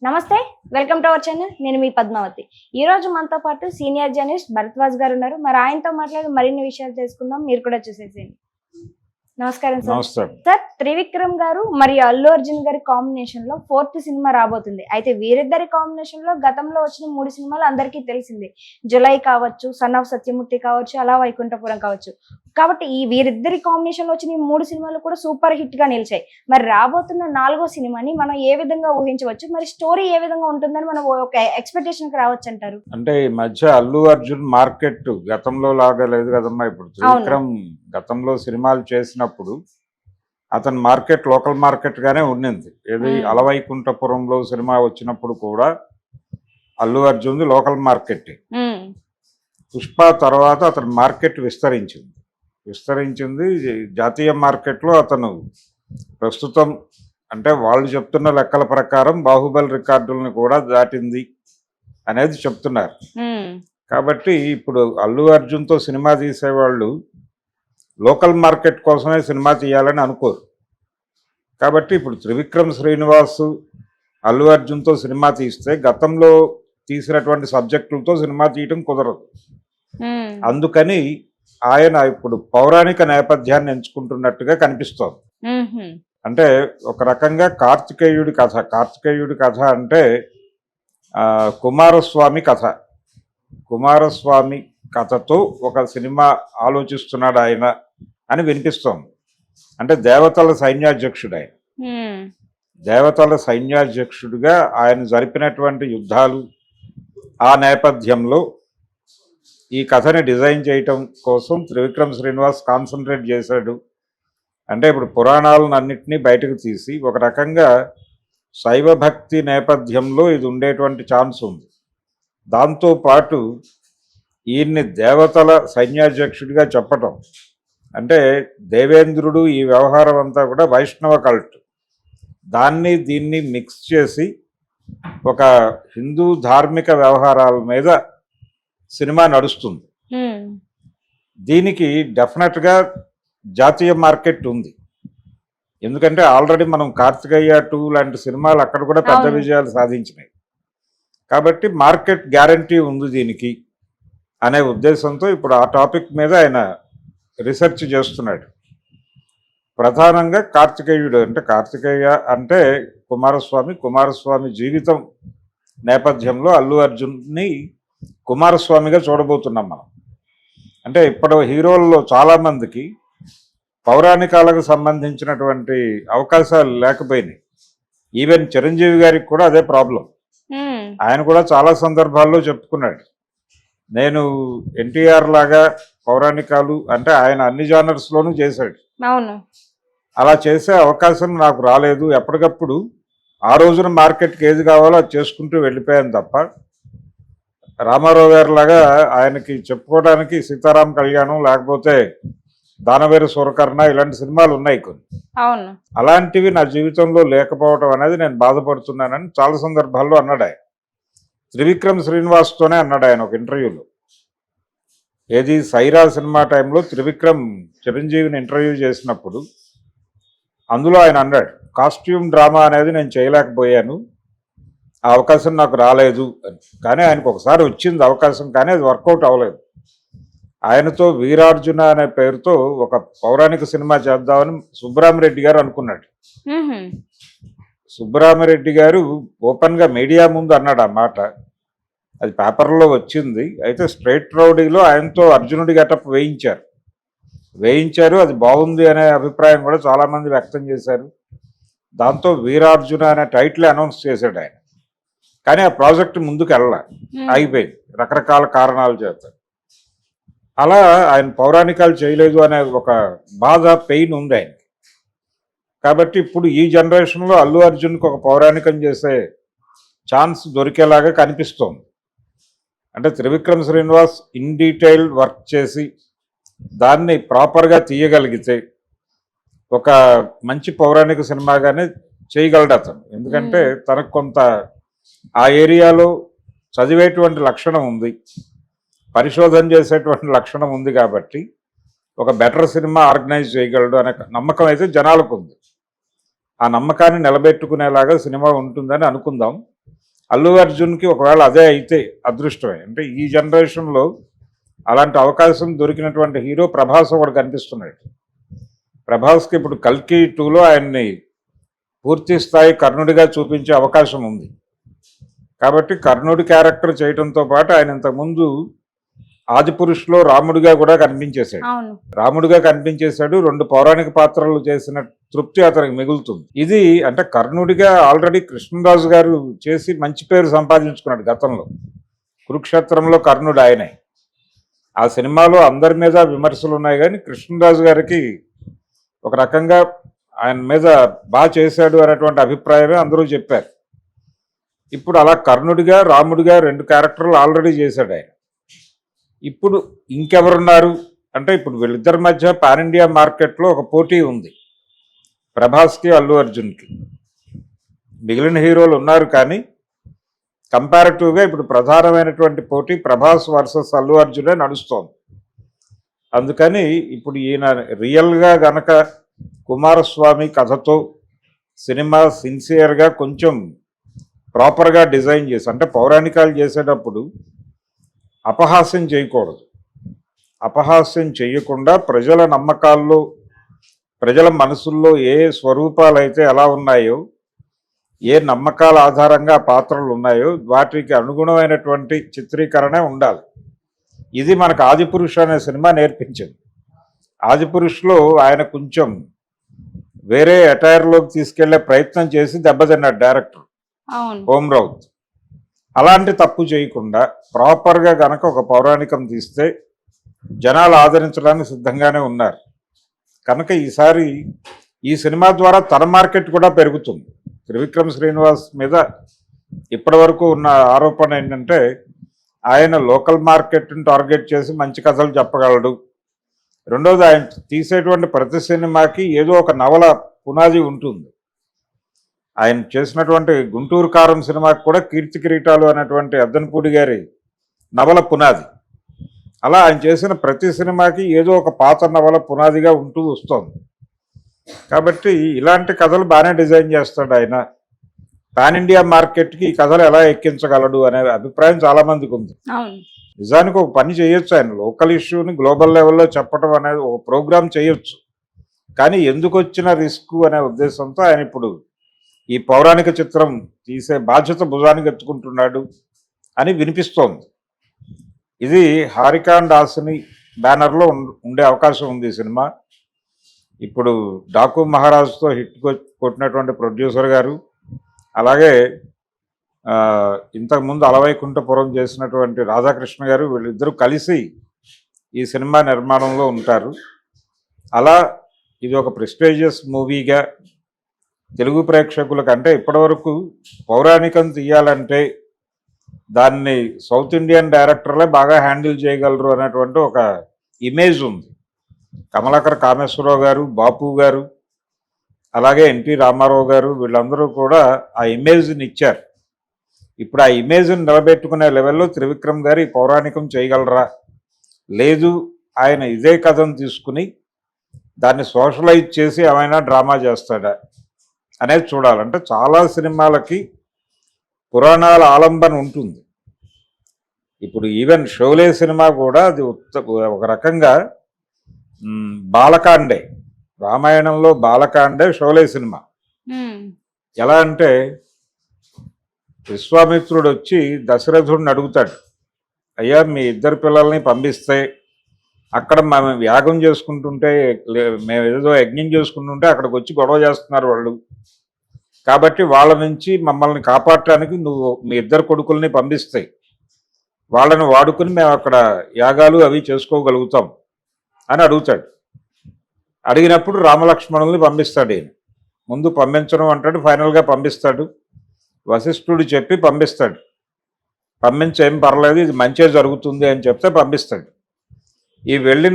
నమస్తే, welcome to our channel. నేను మీ పద్మావతి. ఈ రోజు మనతో పాటు సీనియర్ జర్నలిస్ట్ భరద్వాజ్ గారు ఉన్నారు. మరి ఆయనతో మాట్లాడి మరిన్ని విషయాలు తెలుసుకుందాం. మీరు కూడా చూసేసేయండి. నమస్కారం సార్. నమస్కారం సార్, త్రివిక్రమ్ గారు మరియు అల్లు అర్జున్ గారి కాంబినేషన్ లో 4th సినిమా రాబోతుంది. అయితే వీరిద్దరి కాంబినేషన్ లో గతంలో వచ్చిన 3 సినిమాలు అందరికీ తెలిసిందే. జులై కావచ్చు, సన్ ఆఫ్ సత్యమూర్తి కావచ్చు, అలా వైకుంఠపురం కావచ్చు. కాబట్టి ఈ వీరిద్దరి కాంబినేషన్ లో వచ్చిన ఈ 3 సినిమాలు కూడా సూపర్ హిట్ గా నిలిచాయి. మరి రాబోతున్న 4వ సినిమాని మనం ఏ విధంగా ఊహించవచ్చు? మరి స్టోరీ ఏ విధంగా ఉంటుందని మనం ఒక ఎక్స్పెక్టేషన్ కి రావచ్చు అంటారు? అంటే ఈ మధ్య అల్లు అర్జున్ మార్కెట్ గతంలో లాగా లేదు కదమ్మా. ఇప్పుడు త్రివిక్రమ్ గతంలో సినిమాలు చేసినప్పుడు అతని మార్కెట్ లోకల్ మార్కెట్ గానే ఉండింది. ఏది అలవైకుంఠపురంలో సినిమా వచ్చినప్పుడు కూడా అల్లు అర్జున్ లోకల్ మార్కెట్. పుష్ప తర్వాత అతని మార్కెట్ విస్తరించింది. జాతీయ మార్కెట్లో అతను ప్రస్తుతం అంటే వాళ్ళు చెప్తున్న లెక్కల ప్రకారం బాహుబలి రికార్డులను కూడా దాటింది అనేది చెప్తున్నారు. కాబట్టి ఇప్పుడు అల్లు అర్జున్తో సినిమా తీసేవాళ్ళు లోకల్ మార్కెట్ కోసమే సినిమా తీయాలని అనుకోరు. కాబట్టి ఇప్పుడు త్రివిక్రమ్ శ్రీనివాస్ అల్లు అర్జున్తో సినిమా తీస్తే గతంలో తీసినటువంటి సబ్జెక్టులతో సినిమా తీయటం కుదరదు. అందుకని ఆయన ఇప్పుడు పౌరాణిక నేపథ్యాన్ని ఎంచుకుంటున్నట్టుగా కనిపిస్తోంది. అంటే ఒక రకంగా కార్తికేయుడి కథ అంటే కుమారస్వామి కథతో ఒక సినిమా ఆలోచిస్తున్నాడు ఆయన అని వినిపిస్తోంది. అంటే దేవతల సైన్యాధ్యక్షుడిగా ఆయన జరిపినటువంటి యుద్ధాలు, ఆ నేపథ్యంలో ఈ కథని డిజైన్ చేయటం కోసం త్రివిక్రమ్ శ్రీనివాస్ కాన్సన్ట్రేట్ చేశాడు. అంటే ఇప్పుడు పురాణాలను అన్నింటినీ బయటకు తీసి ఒక రకంగా శైవభక్తి నేపథ్యంలో ఇది ఉండేటువంటి ఛాన్స్ ఉంది. దాంతోపాటు ఈయన్ని దేవతల సైన్యాధ్యక్షుడిగా చెప్పటం అంటే దేవేంద్రుడు ఈ వ్యవహారం అంతా కూడా వైష్ణవ కల్ట్, దీన్ని మిక్స్ చేసి ఒక హిందూ ధార్మిక వ్యవహారాల మీద సినిమా నడుస్తుంది. దీనికి డెఫినెట్గా జాతీయ మార్కెట్ ఉంది. ఎందుకంటే ఆల్రెడీ మనం కార్తికేయ 2 లాంటి సినిమాలు అక్కడ కూడా పెద్ద విజయాలు సాధించినాయి. కాబట్టి మార్కెట్ గ్యారంటీ ఉంది దీనికి అనే ఉద్దేశంతో ఇప్పుడు ఆ టాపిక్ మీద ఆయన రీసెర్చ్ చేస్తున్నాడు. ప్రధానంగా కార్తికేయ అంటే కుమారస్వామి జీవితం నేపథ్యంలో అల్లు అర్జున్ని కుమారస్వామిగా చూడబోతున్నాం మనం. అంటే ఇప్పుడు హీరోల్లో చాలామందికి పౌరాణికాలకు సంబంధించినటువంటి అవకాశాలు లేకపోయినాయి. ఈవెన్ చిరంజీవి గారికి కూడా అదే ప్రాబ్లం. ఆయన కూడా చాలా సందర్భాల్లో చెప్పుకున్నాడు, నేను ఎన్టీఆర్ లాగా పౌరాణికాలు అంటే ఆయన అన్ని జానర్స్లోనూ చేశాడు. అలా చేసే అవకాశం నాకు రాలేదు. ఎప్పటికప్పుడు ఆ రోజున మార్కెట్కి ఏది కావాలో అది చేసుకుంటూ వెళ్ళిపోయాను తప్ప రామారావు గారి లాగా ఆయనకి చెప్పుకోవడానికి సీతారాం కళ్యాణం లేకపోతే దానవేరు సూరకర్ణ ఇలాంటి సినిమాలు ఉన్నాయి కొన్ని. అలాంటివి నా జీవితంలో లేకపోవడం అనేది నేను బాధపడుతున్నానని చాలా సందర్భాల్లో అన్నాడు ఆయన. త్రివిక్రమ్ శ్రీనివాస్తోనే అన్నాడు ఆయన ఒక ఇంటర్వ్యూలో. ఏది సైరా సినిమా టైంలో త్రివిక్రమ్ చిరంజీవిని ఇంటర్వ్యూ చేసినప్పుడు అందులో ఆయన అన్నాడు, కాస్ట్యూమ్ డ్రామా అనేది నేను చేయలేకపోయాను, ఆ అవకాశం నాకు రాలేదు అని. కానీ ఆయనకు ఒకసారి వచ్చింది అవకాశం, కానీ అది వర్కౌట్ అవ్వలేదు. ఆయనతో వీరార్జున అనే పేరుతో ఒక పౌరాణిక సినిమా చేద్దామని సుబ్బరామిరెడ్డి గారు అనుకున్నాడు. సుబ్బరామిరెడ్డి గారు ఓపెన్గా మీడియా ముందు అన్నాడు ఆ మాట. అది పేపర్లో వచ్చింది. అయితే స్ట్రైట్ రౌడీలో ఆయనతో అర్జునుడి గెటప్ వేయించారు. అది బాగుంది అనే అభిప్రాయం కూడా చాలామంది వ్యక్తం చేశారు. దాంతో వీరార్జున అనే టైటిల్ అనౌన్స్ చేశాడు ఆయన. కానీ ఆ ప్రాజెక్ట్ ముందుకు ఆగిపోయింది రకరకాల కారణాల చేత. అలా ఆయన పౌరాణికాలు చేయలేదు అనే ఒక బాధ, పెయిన్ ఉంది ఆయనకి. కాబట్టి ఇప్పుడు ఈ జనరేషన్లో అల్లు అర్జున్కి ఒక పౌరాణికం చేసే ఛాన్స్ దొరికేలాగా కనిపిస్తోంది. అంటే Trivikram Srinivas in detail work చేసి దాన్ని ప్రాపర్గా తీయగలిగితే ఒక మంచి పౌరాణిక సినిమాగానే చేయగలడు అతను. ఎందుకంటే తనకు కొంత ఆ ఏరియాలో చదివేటువంటి లక్షణం ఉంది, పరిశోధన చేసేటువంటి లక్షణం ఉంది. కాబట్టి ఒక బెటర్ సినిమా ఆర్గనైజ్ చేయగలడు అనే నమ్మకం అయితే జనాలకు ఉంది. ఆ నమ్మకాన్ని నిలబెట్టుకునేలాగా సినిమా ఉంటుందని అనుకుందాం. అల్లు అర్జున్కి ఒకవేళ అదే అయితే అదృష్టమే. అంటే ఈ జనరేషన్లో అలాంటి అవకాశం దొరికినటువంటి హీరో ప్రభాస్ ఒకడు కనిపిస్తున్నాడు. ప్రభాస్కి ఇప్పుడు కల్కి 2లో ఆయన్ని పూర్తి స్థాయి కర్ణుడిగా చూపించే అవకాశం ఉంది. కాబట్టి కర్ణుడి క్యారెక్టర్ చేయడంతో పాటు ఆయన ఇంతకుముందు ఆదిపురుషులో రాముడిగా కూడా కనిపించేశాడు. అవును. రాముడిగా కనిపించేశాడు. 2 పౌరాణిక పాత్రలు చేసిన తృప్తి అతనికి మిగులుతుంది. ఇది అంటే కర్ణుడిగా ఆల్రెడీ కృష్ణరాజు గారు చేసి మంచి పేరు సంపాదించుకున్నాడు గతంలో. కురుక్షేత్రంలో కర్ణుడు ఆయనే. ఆ సినిమాలో అందరి మీద విమర్శలు ఉన్నాయి, కానీ కృష్ణరాజు గారికి ఒక రకంగా ఆయన మీద బాగా చేశాడు అనేటువంటి అభిప్రాయమే అందరూ చెప్పారు. ఇప్పుడు అలా కర్ణుడిగా రాముడిగా 2 క్యారెక్టర్లు ఆల్రెడీ చేశాడు ఆయన. ఇప్పుడు ఇంకెవరున్నారు అంటే ఇప్పుడు వీళ్ళిద్దరి మధ్య పాన్ ఇండియా మార్కెట్లో ఒక పోటీ ఉంది, ప్రభాస్కి అల్లు అర్జున్కి. మిగిలిన హీరోలు ఉన్నారు, కానీ కంపారిటివ్గా ఇప్పుడు ప్రధానమైనటువంటి పోటీ ప్రభాస్ వర్సెస్ అల్లు అర్జునే నడుస్తోంది. అందుకని ఇప్పుడు ఈయన రియల్గా గనక కుమారస్వామి కథతో సినిమా సిన్సియర్గా కొంచెం ప్రాపర్గా డిజైన్ చేసి, అంటే పౌరాణికాలు చేసేటప్పుడు అపహాస్యం చేయకూడదు. అపహాస్యం చేయకుండా ప్రజల నమ్మకాల్లో, ప్రజల మనసుల్లో ఏ స్వరూపాలు అయితే ఎలా ఉన్నాయో, ఏ నమ్మకాల ఆధారంగా పాత్రలు ఉన్నాయో వాటికి అనుగుణమైనటువంటి చిత్రీకరణే ఉండాలి. ఇది మనకు ఆదిపురుష్ అనే సినిమా నేర్పించింది. ఆదిపురుష్లో ఆయన కొంచెం వేరే అటైర్లోకి తీసుకెళ్లే ప్రయత్నం చేసి దెబ్బతిన్నాడు డైరెక్టర్ ఓం రౌత్. అలాంటి తప్పు చేయకుండా ప్రాపర్గా గనక ఒక పౌరాణికం తీస్తే జనాలు ఆదరించడానికి సిద్ధంగానే ఉన్నారు. కనుక ఈసారి ఈ సినిమా ద్వారా తన మార్కెట్ కూడా పెరుగుతుంది. త్రివిక్రమ్ శ్రీనివాస్ మీద ఇప్పటి వరకు ఉన్న ఆరోపణ ఏంటంటే ఆయన లోకల్ మార్కెట్ని టార్గెట్ చేసి మంచి కథలు చెప్పగలడు. రెండోది, ఆయన తీసేటువంటి ప్రతి సినిమాకి ఏదో ఒక నవల పునాది ఉంటుంది. ఆయన చేసినటువంటి గుంటూరు కారం సినిమాకి కూడా కీర్తి కిరీటాలు అనేటువంటి అద్దనపూడి గారి నవల పునాది. అలా ఆయన చేసిన ప్రతి సినిమాకి ఏదో ఒక పాత నవల పునాదిగా ఉంటూ వస్తుంది. కాబట్టి ఇలాంటి కథలు బాగానే డిజైన్ చేస్తాడు ఆయన. పాన్ ఇండియా మార్కెట్కి ఈ కథలు ఎలా ఎక్కించగలడు అనే అభిప్రాయం చాలామందికి ఉంది. నిజానికి ఒక పని చేయొచ్చు, ఆయన లోకల్ ఇష్యూని గ్లోబల్ లెవెల్లో చెప్పడం అనేది ఒక ప్రోగ్రామ్ చేయొచ్చు. కానీ ఎందుకు వచ్చిన రిస్క్ అనే ఉద్దేశంతో ఆయన ఇప్పుడు ఈ పౌరాణిక చిత్రం తీసే బాధ్యత భుజానికి ఎత్తుకుంటున్నాడు అని వినిపిస్తోంది. ఇది హారిక అండ్ హాసిని బ్యానర్లో ఉండే అవకాశం ఉంది ఈ సినిమా. ఇప్పుడు డాకు మహారాజ్తో హిట్ కొట్టినటువంటి ప్రొడ్యూసర్ గారు, అలాగే ఇంతకుముందు అలవైకుంఠపురం చేసినటువంటి రాధాకృష్ణ గారు, వీళ్ళిద్దరూ కలిసి ఈ సినిమా నిర్మాణంలో ఉంటారు. అలా ఇది ఒక ప్రెస్టీజియస్ మూవీగా తెలుగు ప్రేక్షకుల కంటే ఇప్పటివరకు పౌరాణికం తీయాలంటే దాన్ని సౌత్ ఇండియన్ డైరెక్టర్లే బాగా హ్యాండిల్ చేయగలరు అనేటువంటి ఒక ఇమేజ్ ఉంది. కమలాకర్ కామేశ్వరరావు గారు, బాపు గారు, అలాగే ఎన్టీ రామారావు గారు, వీళ్ళందరూ కూడా ఆ ఇమేజ్ని ఇచ్చారు. ఇప్పుడు ఆ ఇమేజ్ని నిలబెట్టుకునే లెవెల్లో త్రివిక్రమ్ గారు ఈ పౌరాణికం చేయగలరా, లేదు ఆయన ఇదే కథను తీసుకుని దాన్ని సోషలైజ్ చేసి ఏమైనా డ్రామా చేస్తాడా అనేది చూడాలంటే చాలా సినిమాలకి పురాణాల ఆలంబన ఉంటుంది. ఇప్పుడు ఈవెన్ షోలే సినిమా కూడా అది ఒక రకంగా బాలకాండే, రామాయణంలో బాలకాండే షోలే సినిమా. ఎలా అంటే విశ్వామిత్రుడు వచ్చి దశరథుడిని అడుగుతాడు, అయ్యా మీ 2 పిల్లల్ని పంపిస్తే అక్కడ మేము యాగం చేసుకుంటుంటే, మేము ఏదో యజ్ఞం చేసుకుంటుంటే అక్కడికి వచ్చి గొడవ చేస్తున్నారు వాళ్ళు, కాబట్టి వాళ్ళ నుంచి మమ్మల్ని కాపాడటానికి నువ్వు మీ 2 కొడుకుల్ని పంపిస్తాయి, వాళ్ళని వాడుకుని మేము అక్కడ యాగాలు అవి చేసుకోగలుగుతాం అని అడుగుతాడు. అడిగినప్పుడు రామలక్ష్మణుల్ని పంపిస్తాడు. ఈయన ముందు పంపించడం అంటాడు, ఫైనల్గా పంపిస్తాడు. వశిష్ఠుడు చెప్పి పంపిస్తాడు, పంపించేం పర్లేదు ఇది మంచిగా జరుగుతుంది అని చెప్తే పంపిస్తాడు. ఈ వెళ్ళిన